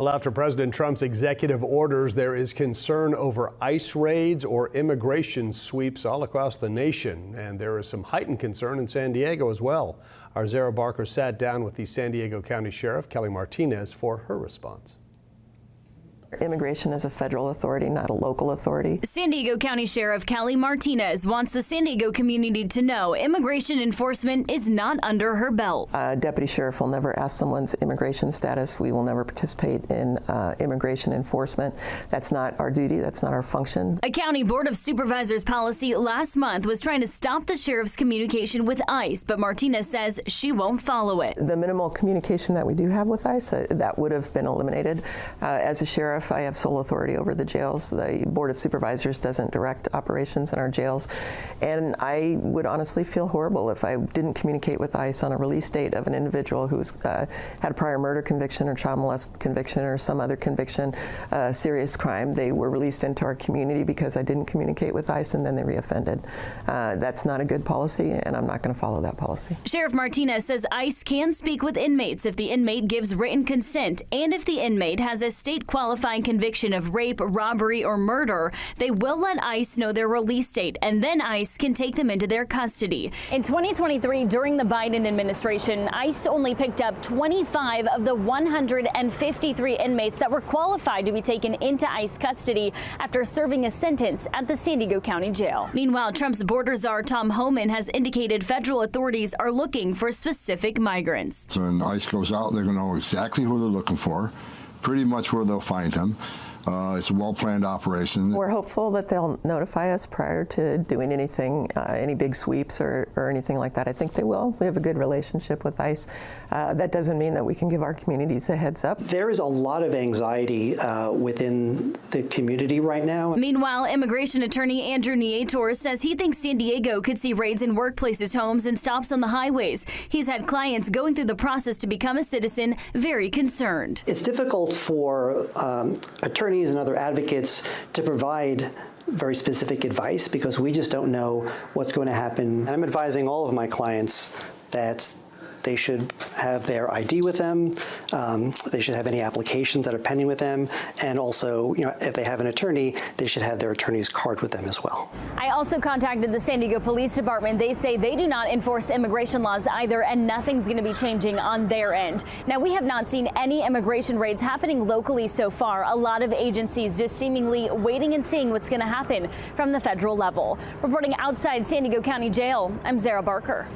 Well, after President Trump's executive orders, there is concern over ICE raids or immigration sweeps all across the nation. And there is some heightened concern in San Diego as well. Our Zara Barker sat down with the San Diego County Sheriff, Kelly Martinez, for her response. Immigration is a federal authority, not a local authority. San Diego County Sheriff Kelly Martinez wants the San Diego community to know immigration enforcement is not under her belt. A deputy sheriff will never ask someone's immigration status. We will never participate in immigration enforcement. That's not our duty. That's not our function. A county board of supervisors policy last month was trying to stop the sheriff's communication with ICE, but Martinez says she won't follow it. The minimal communication that we do have with ICE, that would have been eliminated. As a sheriff, I have sole authority over the jails. The Board of Supervisors doesn't direct operations in our jails. And I would honestly feel horrible if I didn't communicate with ICE on a release date of an individual who's had a prior murder conviction or child molest conviction or some other conviction, serious crime. They were released into our community because I didn't communicate with ICE and then they reoffended. That's not a good policy, and I'm not going to follow that policy. Sheriff Martinez says ICE can speak with inmates if the inmate gives written consent and if the inmate has a state qualifying conviction of rape, robbery, or murder. They will let ICE know their release date, and then ICE can take them into their custody. In 2023, during the Biden administration, ICE only picked up 25 of the 153 inmates that were qualified to be taken into ICE custody after serving a sentence at the San Diego County Jail. Meanwhile, Trump's border czar Tom Homan has indicated federal authorities are looking for specific migrants. So when ICE goes out, they're going to know exactly who they're looking for, pretty much where they'll find them. It's a well-planned operation. We're hopeful that they'll notify us prior to doing anything, any big sweeps or anything like that. I think they will. We have a good relationship with ICE. That doesn't mean that we can give our communities a heads up. There is a lot of anxiety within the community right now. Meanwhile, immigration attorney Andrew Nietor says he thinks San Diego could see raids in workplaces, homes, and stops on the highways. He's had clients going through the process to become a citizen very concerned. It's difficult for attorneys and other advocates to provide very specific advice because we just don't know what's going to happen. And I'm advising all of my clients that they should have their ID with them. They should have any applications that are pending with them. And also, if they have an attorney, they should have their attorney's card with them as well. I also contacted the San Diego Police Department. They say they do not enforce immigration laws either, and nothing's going to be changing on their end. Now, we have not seen any immigration raids happening locally so far. A lot of agencies just seemingly waiting and seeing what's going to happen from the federal level. Reporting outside San Diego County Jail, I'm Zara Barker.